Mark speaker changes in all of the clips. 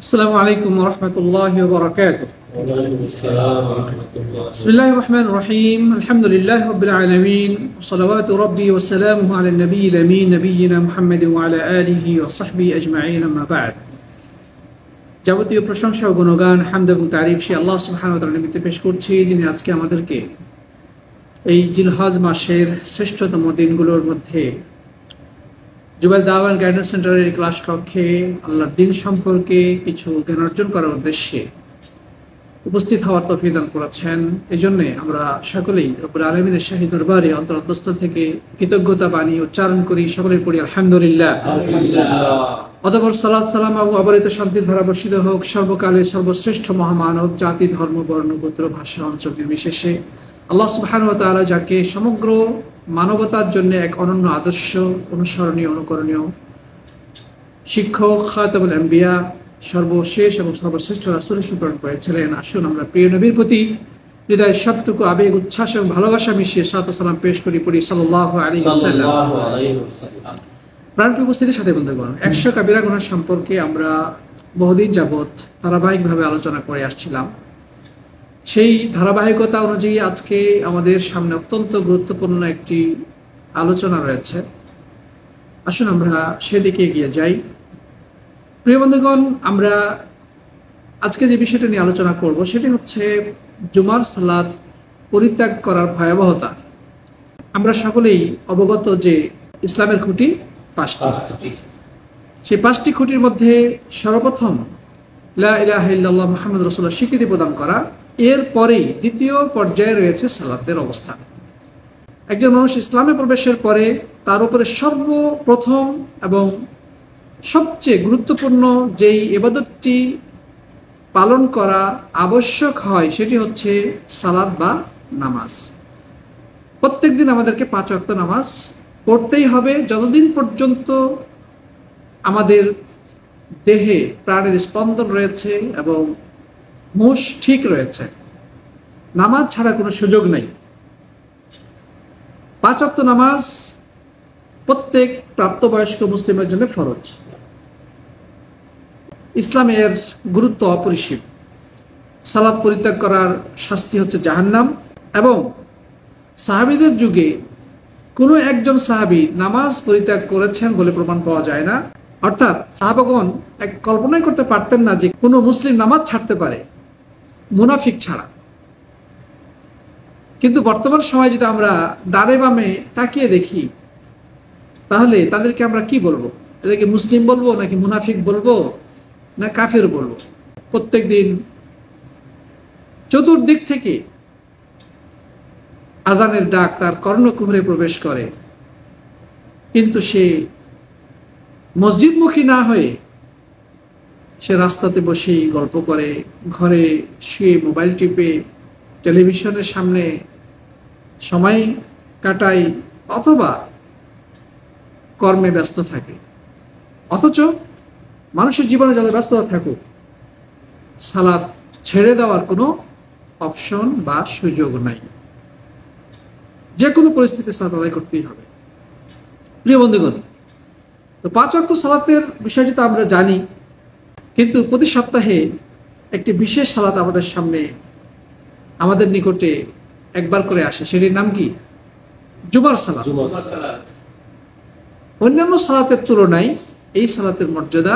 Speaker 1: السلام عليكم ورحمة الله وبركاته.
Speaker 2: وعليكم السلام ورحمة الله.
Speaker 1: بسم الله الرحمن الرحيم. الحمد لله رب العالمين وصلوات ربي وسلامه على النبي الأمين نبينا محمد وعلى آله وصحبه أجمعين أما بعد. যাবতীয় প্রশংসা ও গুণগান হামদ এবং তারিফ সেই আল্লাহ সুবহানাহু ওয়া তাআলার নিমিত্তে পেশ করছি, যিনি আজকে আমাদেরকে এই জিলহজ মাসের শ্রেষ্ঠতম দিনগুলোর মধ্যে জুবাইর দাওয়া এন্ড গাইডেন্স সেন্টারের ক্লাস কক্ষে আল্লাহর দ্বীন সম্পর্কে কিছু জ্ঞান অর্জন করার উদ্দেশ্যে উপস্থিত হওয়ার তৌফিক দান করেছেন। এই জন্য আমরা সকলেই রব্বুল আলামিনের শাহী দরবারে অন্তরস্থল থেকে কৃতজ্ঞতা বাণী উচ্চারণ করি, সকলের পড়ি আলহামদুলিল্লাহ। অতঃপর সালাত সালাম ও অবরিত শান্তির ধারা বর্ষিত হোক সর্বকালের সর্বশ্রেষ্ঠ মহামানব, জাতি ধর্ম বর্ণ গোত্র ভাষা অঞ্চল নির্বিশেষে আল্লাহ সুবহানাহু ওয়া তাআলা যাকে সমগ্র মানবতার জন্য এক অনন্য আদর্শ, অনুসরণীয়, অনুকরণীয় শিক্ষক, খাতামুল আম্বিয়া, সর্বশেষ এবং সর্বশ্রেষ্ঠ রাসূল হিসেবে প্রেরণ করেছিলেন। আসুন আমরা প্রিয় নবীর প্রতি হৃদয়ের সবটুকু আবেগ, উচ্ছ্বাস এবং ভালোবাসা মিশিয়ে সালাত ও সালাম পেশ করি সাল্লাল্লাহু আলাইহি ওয়াসাল্লাম। প্রাণপ্রিয় উপস্থিতির সাথে বন্ধুগণ, 100 কাবিরা গুনাহ সম্পর্কে আমরা বহুদিন যাবৎ ধারাবাহিকভাবে আলোচনা করে আসছিলাম। সেই ধারাবাহিকতা অনুযায়ী আজকে আমাদের সামনে অত্যন্ত গুরুত্বপূর্ণ একটি আলোচনা রয়েছে। আসুন আমরা সেদিকে এগিয়ে যাই। প্রিয় বন্ধুগণ, আমরা আজকে যে বিষয়টা নিয়ে আলোচনা করব সেটি হচ্ছে জুমার সালাত পরিত্যাগ করার ভয়াবহতা। আমরা সকলেই অবগত যে ইসলামের খুঁটি 5টি। সেই 5টি খুঁটির মধ্যে সর্বপ্রথম লা ইলাহা ইল্লাল্লাহ মুহাম্মাদুর রাসূলুল্লাহ স্বীকৃতি প্রদান করা, এর পরেই দ্বিতীয় পর্যায়ে রয়েছে সালাতের অবস্থান। একজন মানুষ ইসলামে প্রবেশের পরে তার উপরে সর্বপ্রথম এবং সবচেয়ে গুরুত্বপূর্ণ যেই ইবাদতটি পালন করা আবশ্যক হয় সেটি হচ্ছে সালাত বা নামাজ। প্রত্যেকদিন আমাদেরকে 5 ওয়াক্ত নামাজ পড়তেই হবে যতদিন পর্যন্ত আমাদের দেহে প্রাণের স্পন্দন রয়েছে এবং হুঁশ ঠিক রয়েছে। নামাজ ছাড়া কোনো সুযোগ নেই। 5 ওয়াক্ত নামাজ প্রত্যেক প্রাপ্তবয়স্ক মুসলিমের জন্য ফরজ। ইসলামের গুরুত্ব অপরিসীম। সালাত পরিত্যাগ করার শাস্তি হচ্ছে জাহান্নাম, এবং সাহাবীদের যুগে কোনো একজন সাহাবী নামাজ পরিত্যাগ করেছেন বলে প্রমাণ পাওয়া যায় না। অর্থাৎ সাহাবাগণ কল্পনাই করতে পারতেন না যে কোনো মুসলিম নামাজ ছাড়তে পারে মুনাফিক ছাড়া। কিন্তু বর্তমান সময়ে যদি আমরা ডানে বামে তাকিয়ে দেখি তাহলে তাদেরকে আমরা কি বলবো? এদেরকে মুসলিম বলবো নাকি মুনাফিক বলবো না কাফের বলবো? প্রত্যেক দিন চতুর্দিক থেকে আজানের ডাক তার কর্ণকুহরে প্রবেশ করে, কিন্তু সে মসজিদমুখী না হয়ে সে রাস্তাতে বসেই গল্প করে, ঘরে শুয়ে মোবাইল টিপে, টেলিভিশনের সামনে সময় কাটায় অথবা কর্মে ব্যস্ত থাকে। অথচ মানুষের জীবনে যত ব্যস্ততা থাকুক, সালাত ছেড়ে দেওয়ার কোনো অপশন বা সুযোগ নাই। যে কোনো পরিস্থিতিতে সালাত আদায় করতেই হবে। প্রিয় বন্ধুগণ, তো 5 ওয়াক্ত সালাতের বিষয়টি তো আমরা জানি, কিন্তু প্রতি সপ্তাহে একটি বিশেষ সালাত আমাদের সামনে, আমাদের নিকটে একবার করে আসে। সেটির নাম কি? জুমার সালাত। অন্যান্য সালাতের তুলনায় এই সালাতের মর্যাদা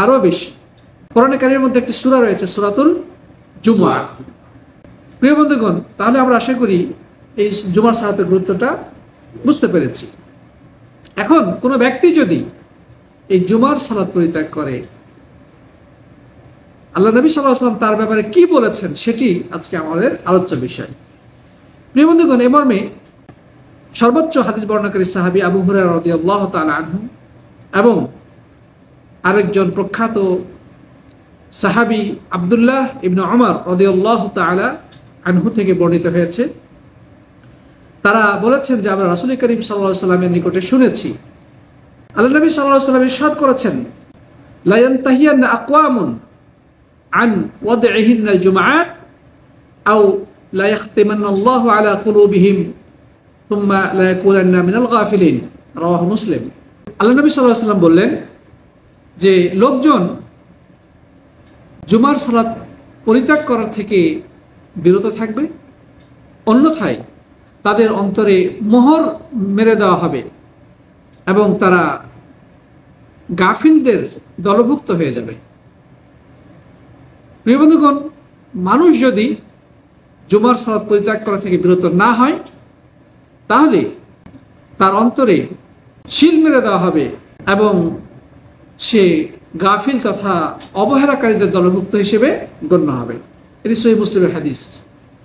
Speaker 1: আরো বেশি। কোরআনে কারীমের মধ্যে একটি সূরা রয়েছে, সূরাতুল জুমআ। প্রিয় বন্ধুগণ, তাহলে আমরা আশা করি এই জুমার সালাতের গুরুত্বটা বুঝতে পেরেছি। এখন কোনো ব্যক্তি যদি এই জুমার সালাত পরিত্যাগ করে, আল্লাহ নবী সাল্লাল্লাহু আলাইহি ওয়াসাল্লাম তার ব্যাপারে কি বলেছেন সেটি আজকে আমাদের আলোচ্য বিষয়। প্রিয় বন্ধুগণ, এ মর্মে সর্বোচ্চ হাদিস বর্ণনাকারী সাহাবী আবু হুরায়রা রাদিয়াল্লাহু তাআলা আনহু এবং আরেকজন প্রখ্যাত সাহাবী আব্দুল্লাহ ইবনে উমর রাদিয়াল্লাহু তাআলা আনহু থেকে বর্ণিত হয়েছে। তারা বলেছেন যে আমরা রাসূল করিম সাল্লাল্লাহু আলাইহি ওয়াসাল্লামের নিকটে শুনেছি, আল্লাহ নবী সাল্লাল্লাহু আলাইহি ওয়াসাল্লাম ইরশাদ করেছেন, লা ইয়ানতাহিয়ান্না আকওয়ামুন আন ওয়াদইহিন্নাল জুমআত আও লা ইয়াখতিমান্নাল্লাহু আলা কুলুবিহিম সুম্মা লা ইয়াকুনান্না মিনাল গাফিলিন। রাওয়াহু মুসলিম। আল্লাহ নবী সাল্লাল্লাহু আলাইহি ওয়াসাল্লাম বললেন যে লোকজন জুমার সালাত পরিত্যাগ করার থেকে বিরত থাকবে, অন্যথায় তাদের অন্তরে মোহর মেরে দেওয়া হবে এবং তারা গাফিলদের দলভুক্ত হয়ে যাবে। প্রিয় বন্ধুগণ, মানুষ যদি জুমার সালাত পরিত্যাগ করা থেকে বিরত না হয় তাহলে তার অন্তরে শিল মেরে দেওয়া হবে এবং সে গাফিল তথা অবহেলাকারীদের দলভুক্ত হিসেবে গণ্য হবে। এটি সহিহ মুসলিমের হাদিস।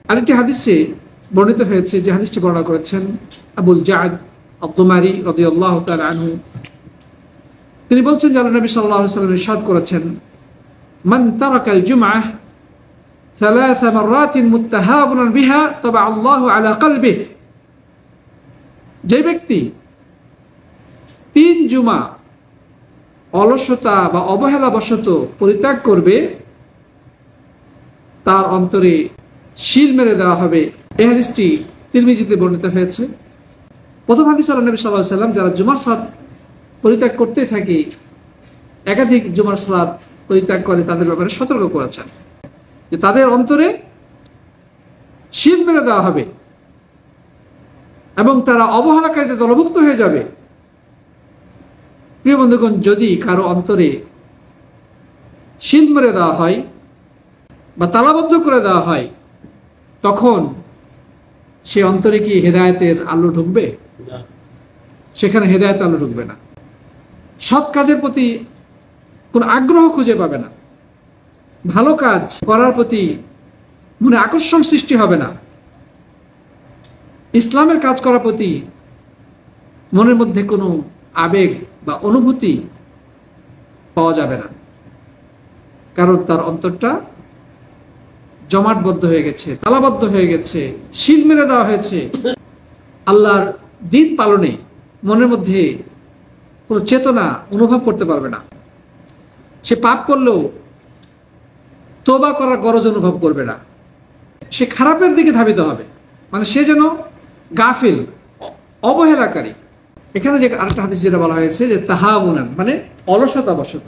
Speaker 1: আরেকটি হাদিসে বর্ণিত হয়েছে, যে হাদিসটি বর্ণনা করেছেন আবুল জাদ আদ-দুমারি রাদিয়াল্লাহু তাআলা আনহু। তিনি বলছেন যে আল্লাহর নবী সাল্লাল্লাহু আলাইহি ওয়াসাল্লাম ইরশাদ করেছেন, মান তারাকাল জুমআহ ثلاث مرات متهاونا بها طبع الله على قلبه। যে ব্যক্তি 3 জুমা অলসতা বা অবহেলাবশত পরিত্যাগ করবে তার অন্তরে শিল মেরে দেওয়া হবে। এই হাদিসটি তিরমিজিতে বর্ণিত হয়েছে। প্রথম হাদিস আল্লাহর নবী সাল্লাল্লাহু আলাইহি ওয়াসাল্লাম যারা জুমার সালাত পরিত্যাগ করতে থাকে, একাধিক জুমার সালাত পরিত্যাগ করে, তাদের ব্যাপারে সতর্ক করেছেন যে তাদের অন্তরে শিল মেরে দেওয়া হবে এবং তারা অবহেলাকারীদের দলভুক্ত হয়ে যাবে। প্রিয় বন্ধুগণ, যদি কারো অন্তরে শিল মেরে দেওয়া হয় বা তালাবদ্ধ করে দেওয়া হয়, তখন সে অন্তরে কি হেদায়েতের আলো ঢুকবে? সেখানে হেদায়েতের আলো ঢুকবে না। সৎ কাজের প্রতি কোনো আগ্রহ খুঁজে পাবে না, ভালো কাজ করার প্রতি মনে আকর্ষণ সৃষ্টি হবে না, ইসলামের কাজ করার প্রতি মনের মধ্যে কোনো আবেগ বা অনুভূতি পাওয়া যাবে না, কারণ তার অন্তরটা জমাটবদ্ধ হয়ে গেছে, তালাবদ্ধ হয়ে গেছে, শিল মেরে দেওয়া হয়েছে। আল্লাহর দিন পালনে মনের মধ্যে কোনো চেতনা অনুভব করতে পারবে না। সে পাপ করলেও তওবা করার গরজ অনুভব করবে না, সে খারাপের দিকে ধাবিত হবে, মানে সে যেন গাফিল, অবহেলাকারী। এখানে যে আরেকটা হাদিস যেটা বলা হয়েছে যে তাহাউনান, মানে অলসতা বশত,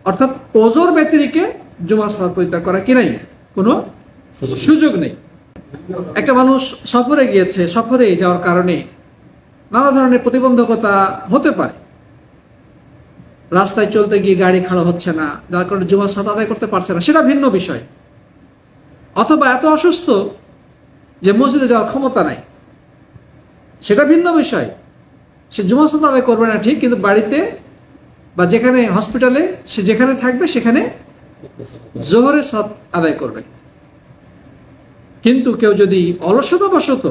Speaker 1: অর্থাৎ ওজোর ব্যতিরেকে জুমার সালাত পরিত্যাগ করা কি নাই, কোনো সুযোগ নেই। একটা মানুষ সফরে গিয়েছে, সফরে যাওয়ার কারণে নানা ধরনের প্রতিবন্ধকতা হতে পারে, রাস্তায় চলতে গিয়ে গাড়ি খাড়া হচ্ছে না, যার কারণে জুমার সালাত আদায় করতে পারছে না, সেটা ভিন্ন বিষয়। অথবা এত অসুস্থ যে মসজিদে যাওয়ার ক্ষমতা নাই, সেটা ভিন্ন বিষয়। সে জুমার সালাত আদায় করবে না ঠিক, কিন্তু বাড়িতে বা যেখানে হসপিটালে সে যেখানে থাকবে সেখানে জোহরের সালাত আদায় করবে। কিন্তু কেউ যদি অলসতাবশত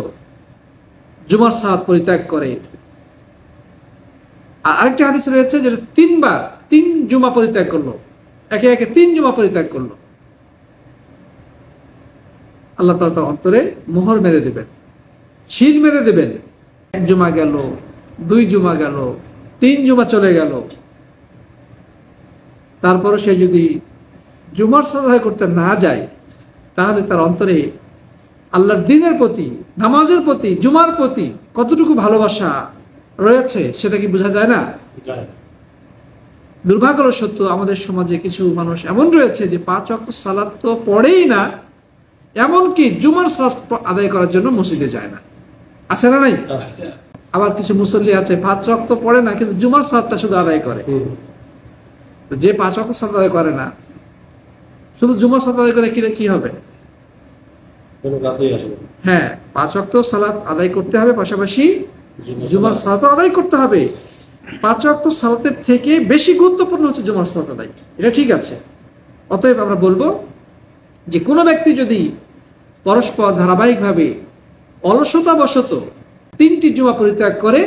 Speaker 1: জুমার সালাত পরিত্যাগ করে, আর আরেকটি হাদিস রয়েছে যে 3 জুমা পরিত্যাগ করলো, একে একে 3 জুমা পরিত্যাগ করলো, আল্লাহ তাআলা তার অন্তরে মোহর মেরে দেবেন, শিল মেরে দেবেন। 1 জুমা গেল, 2 জুমা গেল, 3 জুমা চলে গেল, তারপরও সে যদি জুমার সালাত করতে না যায়, তাহলে তার অন্তরে আল্লাহর দ্বীনের প্রতি, নামাজের প্রতি, জুমার প্রতি কতটুকু ভালোবাসা রয়েছে সেটা কি বোঝা যায় না? দুর্ভাগ্যবশত আমাদের সমাজে কিছু মানুষ এমন রয়েছে যে 5 ওয়াক্ত সালাত তো পড়েই না, এমনকি জুমার সালাত আদায় করার জন্য মসজিদে যায় না। আছে না নাই? আবার কিছু মুসল্লি আছে 5 ওয়াক্ত পড়ে না, কিন্তু জুমার সালাতটা শুধু আদায় করে। যে 5 ওয়াক্ত সালাত আদায় করে না, শুধু জুমার সালাত আদায় করে কি হবে? হ্যাঁ, 5 ওয়াক্ত সালাত আদায় করতে হবে, পাশাপাশি জুমার সালাত আদায় করতে হবে। 5 ওয়াক্ত সালাতের থেকে বেশি গুরুত্বপূর্ণ হচ্ছে জুমার সালাত আদায়, এটা ঠিক আছে। অতএব আমরা বলবো যে কোনো ব্যক্তি যদি পরস্পর ধারাবাহিকভাবে অলসতাবশত 3টি জুমা পরিত্যাগ করে,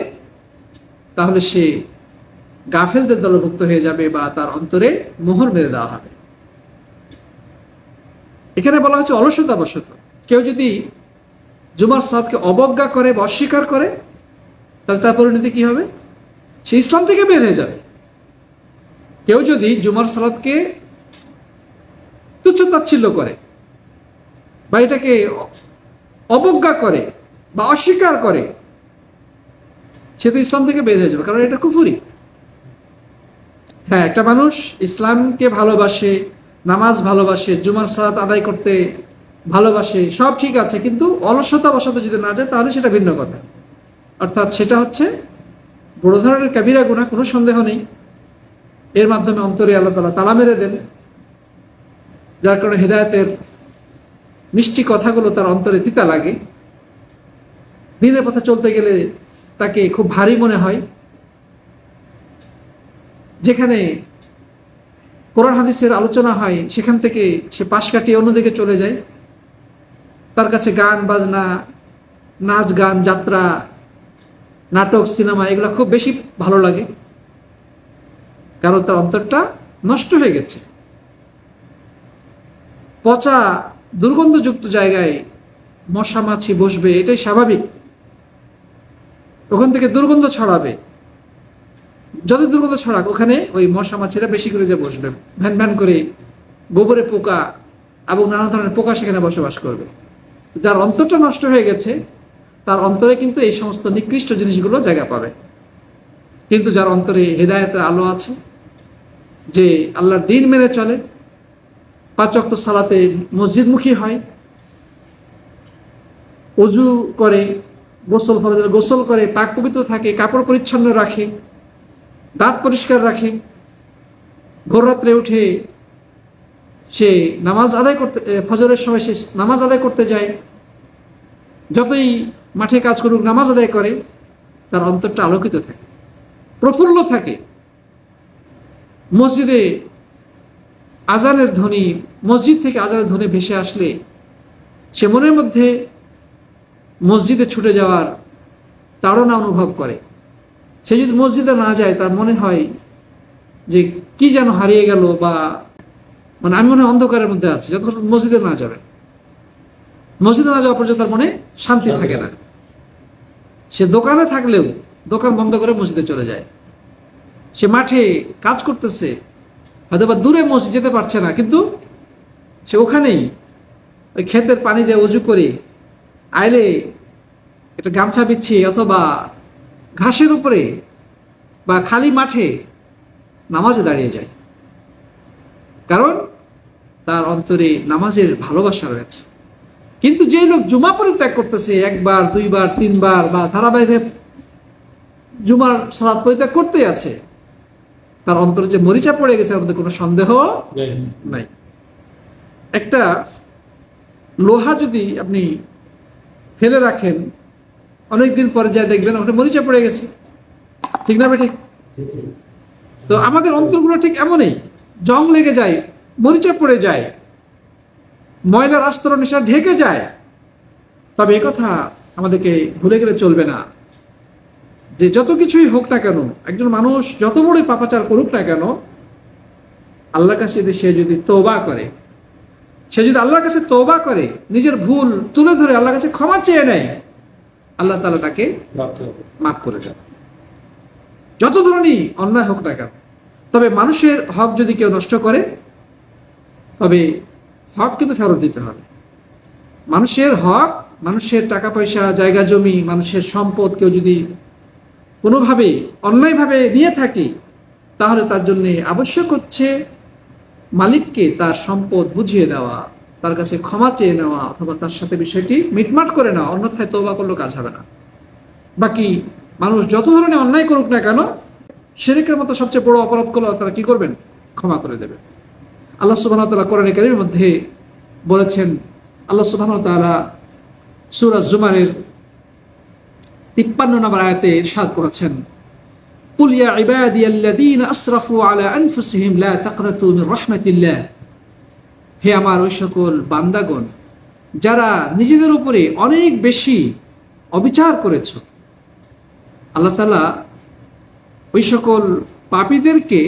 Speaker 1: তাহলে সে গাফেলদের দলভুক্ত হয়ে যাবে বা তার অন্তরে মোহর মেরে দেওয়া হবে। এখানে বলা হচ্ছে অলসতাবশত। কেউ যদি জুমার সালাতকে অবজ্ঞা করে বা অস্বীকার করে, তাহলে তার পরিণতি কি হবে? সে ইসলাম থেকে বের হয়ে যাবে। কেউ যদি জুমার সালাতকে তুচ্ছ-তাচ্ছিল্য করে বা এটাকে অবজ্ঞা করে বা অস্বীকার করে, সে তো ইসলাম থেকে বের হয়ে যাবে, কারণ এটা কুফরি। হ্যাঁ, একটা মানুষ ইসলামকে ভালোবাসে, নামাজ ভালোবাসে, জুমার সালাত আদায় করতে ভালোবাসে, সব ঠিক আছে, কিন্তু অলসতা বশত যদি না যায় তাহলে সেটা ভিন্ন কথা। অর্থাৎ সেটা হচ্ছে বড় ধরনের কাবিরা গুনাহ, কোনো সন্দেহ নেই। এর মাধ্যমে অন্তরে আল্লাহ তাআলা তালা মেরে দেন, যার কারণে হেদায়েতের মিষ্টি কথাগুলো তার অন্তরে তিতা লাগে। দিনের পথে চলতে গেলে তাকে খুব ভারী মনে হয়। যেখানে কোরআন হাদিসের আলোচনা হয় সেখান থেকে সে পাশ কাটিয়ে অন্যদিকে চলে যায়। তার কাছে গান বাজনা, নাচ গান, যাত্রা, নাটক, সিনেমা এগুলো খুব বেশি ভালো লাগে, কারণ তার অন্তরটা নষ্ট হয়ে গেছে। পচা দুর্গন্ধযুক্ত জায়গায় মশা মাছি বসবে, এটাই স্বাভাবিক। ওখান থেকে দুর্গন্ধ ছড়াবে, যত দুর্গন্ধ ছড়াক ওখানে ওই মশা মাছিরা বেশি করে যে বসবে, ভ্যান ভ্যান করে গোবরে পোকা এবং নানা ধরনের পোকা সেখানে বসবাস করবে। যার অন্তরটা নষ্ট হয়ে গেছে তার অন্তরে কিন্তু এই সমস্ত নিকৃষ্ট জিনিসগুলো জায়গা পাবে। কিন্তু যার অন্তরে হেদায়েতের আলো আছে, যে আল্লাহর দ্বীন মেনে চলে, 5 ওয়াক্ত সালাতে মসজিদমুখী হয়, ওযু করে, গোসল ফরজের গোসল করে, পাক পবিত্র থাকে, কাপড় পরিচ্ছন্ন রাখে, দাঁত পরিষ্কার রাখে, ভোর রাত্রে উঠে সে নামাজ আদায় করতে, ফজরের সময় সে নামাজ আদায় করতে যায়, যতই মাঠে কাজ করুক নামাজ আদায় করে, তার অন্তরটা আলোকিত থাকে, প্রফুল্ল থাকে। মসজিদে আজানের ধ্বনি, মসজিদ থেকে আজানের ধ্বনি ভেসে আসলে সে মনের মধ্যে মসজিদে ছুটে যাওয়ার তাড়না অনুভব করে। সে যদি মসজিদে না যায় তার মনে হয় যে কি যেন হারিয়ে গেল, বা মানে আমি মনে হয় অন্ধকারের মধ্যে আছি। যতক্ষণ মসজিদে না যাবে, মসজিদে না যাওয়া পর্যন্ত তার মনে শান্তি থাকে না। সে দোকানে থাকলেও দোকান বন্ধ করে মসজিদে চলে যায়। সে মাঠে কাজ করতেছে, হয়তো বা দূরে মসজিদ যেতে পারছে না, কিন্তু সে ওখানেই ওই ক্ষেতের পানি দিয়ে উজু করে আইলে একটা গামছা বিছিয়ে অথবা ঘাসের উপরে বা খালি মাঠে নামাজে দাঁড়িয়ে যায়, কারণ তার অন্তরে নামাজের ভালোবাসা রয়েছে। কিন্তু যে লোক জুমা পরিত্যাগ করতেছে, 1 বার 2 বার 3 বার বা ধারাবাহিক জুমার সালাত পরিত্যাগ করতে আছে, তার অন্তরে যে মরিচা পড়ে গেছে এর মধ্যে কোনো সন্দেহ নাই। একটা লোহা যদি আপনি ফেলে রাখেন, অনেকদিন পরে যা দেখবেন ওটা মরিচা পড়ে গেছে, ঠিক না ঠিক? তো আমাদের অন্তরগুলো ঠিক এমনই, জং লেগে যায়, মরিচা পড়ে যায়, ময়লার আস্তরণ এসে ঢেকে যায়। তবে একথা আমাদেরকে ভুলে গেলে চলবে না যে যত কিছুই হোক না কেন, একজন মানুষ যত বড় পাপাচার করুক না কেন, আল্লাহর কাছে সে যদি তওবা করে, সে যদি আল্লাহর কাছে তওবা করে, নিজের ভুল তুলে ধরে আল্লাহর কাছে ক্ষমা চেয়ে নেয়, আল্লাহ তাআলা তাকে মাফ করে দেন, যত ধরনের অন্যায় হোক না কেন। তবে মানুষের হক যদি কেউ নষ্ট করে, তবে হক কিন্তু ফেরত দিতে হবে। মানুষের হক, মানুষের টাকা পয়সা, জায়গা জমি, মানুষের সম্পদ কেউ যদি কোনোভাবে অন্যায়ভাবে নিয়ে থাকে, তাহলে তার জন্য আবশ্যক হচ্ছে মালিককে তার সম্পদ বুঝিয়ে দেওয়া, তার কাছে ক্ষমা চেয়ে নেওয়া, অথবা তার সাথে বিষয়টি মিটমাট করে নেওয়া, অন্যথায় তওবা করলেও কাজ হবে না। বাকি মানুষ যত ধরনের অন্যায় করুক না কেন, শিরকের মতো সবচেয়ে বড় অপরাধ করলে তারা কি করবেন? ক্ষমা করে দেবেন। আল্লাহ সুবহানাহু ওয়া তাআলা কোরআনে কারীমের মধ্যে বলেছেন, আল্লাহ সুবহানাহু ওয়া তাআলা সূরা জুমারের 53 নম্বর আয়াতে ইরশাদ করেছেন, কুল ইয়া ইবাদিয়াল্লাযীনা আসরাফু আলা আনফুসিহিম লা তাকনাতু মির রাহমাতিল্লাহ। হে আমার ওই সকল বান্দাগণ যারা নিজেদের উপরে অনেক বেশি অবিচার করেছো। আল্লাহ তাআলা ওই সকল পাপীদেরকে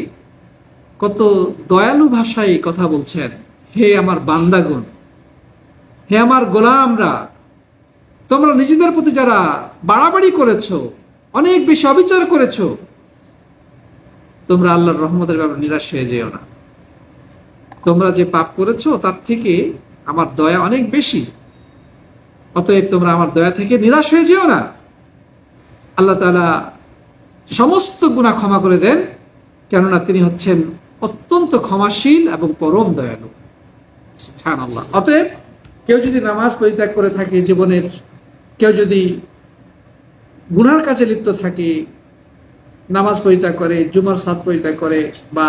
Speaker 1: কত দয়ালু ভাষায় কথা বলছেন, হে আমার বান্দাগণ, হে আমার গোলামরা, তোমরা নিজেদের প্রতি যারা বাড়াবাড়ি করেছো, অনেক বেশি অবিচার করেছো, তোমরা আল্লাহর রহমতের ব্যাপারে নিরাশ হয়ে যেও না। তোমরা যে পাপ করেছো তার থেকে আমার দয়া অনেক বেশি, অতএব তোমরা আমার দয়া থেকে নিরাশ হয়ে যেও না। আল্লাহ তাআলা সমস্ত গুনাহ ক্ষমা করে দেন, কেননা তিনি হচ্ছেন অত্যন্ত ক্ষমাশীল এবং পরম দয়ালু। সুবহানাল্লাহ। অতএব কেউ যদি নামাজ পরিত্যাগ করে থাকে জীবনের, কেউ যদি গুনার কাজে লিপ্ত থাকে, নামাজ পরিত্যাগ করে, জুমার সালাত পরিত্যাগ করে বা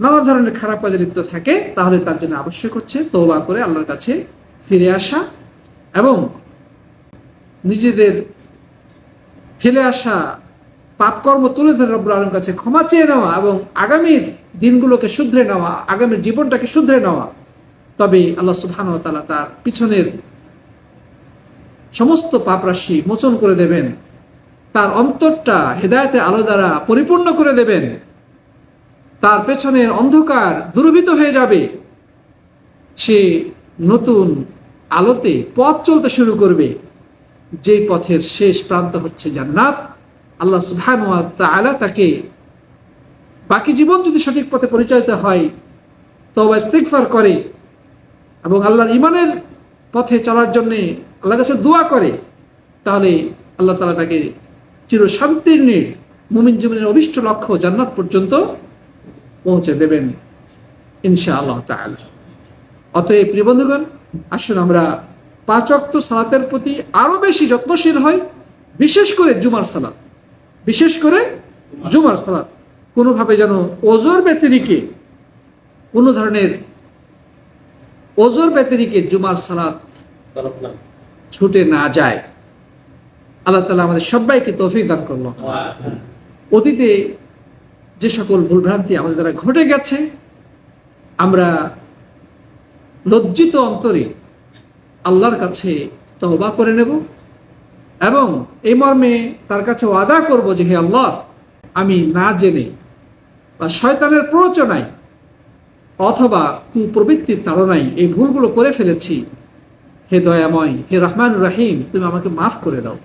Speaker 1: নানা ধরনের খারাপ কাজে লিপ্ত থাকে, তাহলে তার জন্য আবশ্যক হচ্ছে তওবা করে আল্লাহর কাছে ফিরে আসা এবং নিজেদের ফেলে আসা পাপকর্ম তুলে ধরে রব্বুল আলামিনের কাছে ক্ষমা চেয়ে নেওয়া এবং আগামীর দিনগুলোকে শুধরে নেওয়া, আগামীর জীবনটাকে শুধরে নেওয়া। তবে আল্লাহ সুবহানাহু ওয়া তাআলা তার পিছনের সমস্ত পাপ রাশি মোচন করে দেবেন, তার অন্তরটা হেদায়েতে আলো দ্বারা পরিপূর্ণ করে দেবেন, তার পেছনের অন্ধকার দূরীভূত হয়ে যাবে, সে নতুন আলোতে পথ চলতে শুরু করবে, যে পথের শেষ প্রান্ত হচ্ছে জান্নাত। আল্লাহ সুবহানাহু ওয়া তাআলা তাকে বাকি জীবন যদি সঠিক পথে পরিচালিত হয়, তওবা ইস্তিগফার করে এবং আল্লাহর ঈমানের পথে চলার জন্য আল্লাহর কাছে দোয়া করে, তাহলে আল্লাহ তাআলা তাকে চিরশান্তির মুমিন জীবনের অভিষ্ট লক্ষ্য জান্নাত পর্যন্ত পৌঁছে দেবেন ইনশাআল্লাহ তাআলা। অতএব প্রিয় বন্ধুগণ, আসুন আমরা 5 ওয়াক্ত সালাতের প্রতি আরো বেশি যত্নশীল হই, বিশেষ করে জুমার সালাত, বিশেষ করে জুমার সালাত কোনোভাবে যেন ওজোর ব্যতিরিকে, কোনো ধরনের ওজোর ব্যতিরিকে জুমার সালাত ছুটে না যায়। আল্লাহ তাআলা আমাদের সবাইকে তৌফিক দান করলো। অতীতে যে সকল ভুলভ্রান্তি আমাদের দ্বারা ঘটে গেছে, আমরা লজ্জিত অন্তরে আল্লাহর কাছে তওবা করে নেব এবং এই মর্মে তার কাছে ওয়াদা করব যে হে আল্লাহ, আমি না জেনে বা শয়তানের প্ররোচনায় অথবা কুপ্রবৃত্তির তাড়নায় এই ভুলগুলো করে ফেলেছি। হে দয়াময়, হে রহমানুর রহিম, তুমি আমাকে মাফ করে দাও।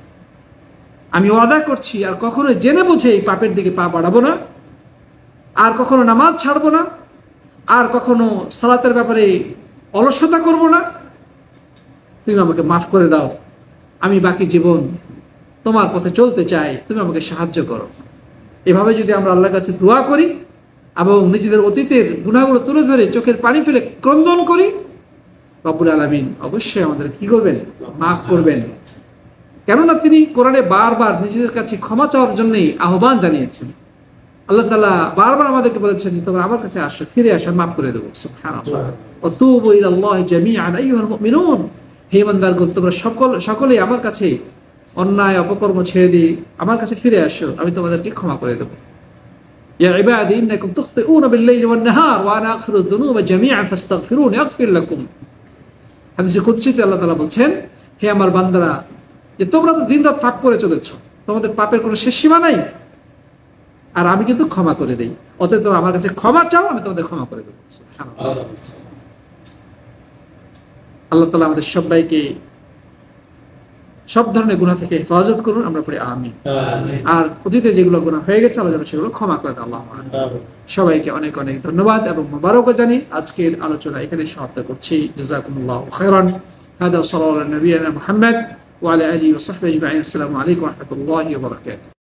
Speaker 1: আমি ওয়াদা করছি আর কখনো জেনে বুঝে এই পাপের দিকে পা বাড়াবো না, আর কখনো নামাজ ছাড়বো না, আর কখনো সালাতের ব্যাপারে অলসতা করব না। তুমি আমাকে মাফ করে দাও, আমি বাকি জীবন তোমার পথে চলতে চাই, তুমি আমাকে সাহায্য করো। এভাবে যদি আমরা আল্লাহর কাছে দোয়া করি এবং নিজেদের অতীতের গুনাহগুলো তুলে ধরে চোখের পানি ফেলে ক্রন্দন করি, রব্বুল আলামিন অবশ্যই আমাদের কি করবেন? মাফ করবেন। কেননা তিনি কোরআনে বারবার নিজেদের কাছে ক্ষমা চাওয়ার জন্যই আহ্বান জানিয়েছেন। আল্লাহ তাআলা বারবার আমাদেরকে বলেছেন যে তোমরা আমার কাছে আসো, ফিরে আসো, মাফ করে দেবো। সুবহানাল্লাহ। ওয়া তুবু ইলাল্লাহি জামিআন আইয়ুহাল মুমিনুন, হে ইমানদারগণ, তোমরা সকলেই আমার কাছে অন্যায় অপকর্ম ছেড়ে দিয়ে আমার কাছে ফিরে আসো, আমি তোমাদেরকে ক্ষমা করে দেবো। ইয়া ইবাদি ইন্নাকুম তুখতিউনা বিল-লাইলি ওয়ান-নাহার ওয়া আনা আগফিরু যুনুবা জামিআন ফাস্তাগফিরুনি আগফির লাকুম। হাদিসে কুদসিতে আল্লাহ তাআলা বলছেন, হে আমার বান্দারা, যে তোমরা তো দিনরাত পাপ করে চলেছো, তোমাদের পাপের কোনো শেষ সীমা নাই, আর আমি কিন্তু ক্ষমা করে দেই। অতএব তোমরা আমার কাছে ক্ষমা চাও, আমি তোমাদের ক্ষমা করে দেবো। আল্লাহ তাআলা আমাদের সবাইকে সব ধরনের গুনাহ থেকে হেফাজত করুন, আমরা পড়ি আমিন। আর অতীতে যেগুলো গুনাহ হয়ে গেছে আল্লাহ যেন সেগুলো ক্ষমা করে দেন। আল্লাহ সবাইকে অনেক অনেক ধন্যবাদ এবং মোবারকও জানি। আজকের আলোচনা এখানে সমাপ্ত করছি। জাযাকুমুল্লাহু খাইরান। হাদা সাল্লাল্লাহু আলা নবিয়িনা মুহাম্মদ ওয়া আলা আলিহি ওয়া সাহবিহি আজমাইন। আসসালামু আলাইকুম ওয়া রাহমাতুল্লাহি ওয়া বারাকাতুহু।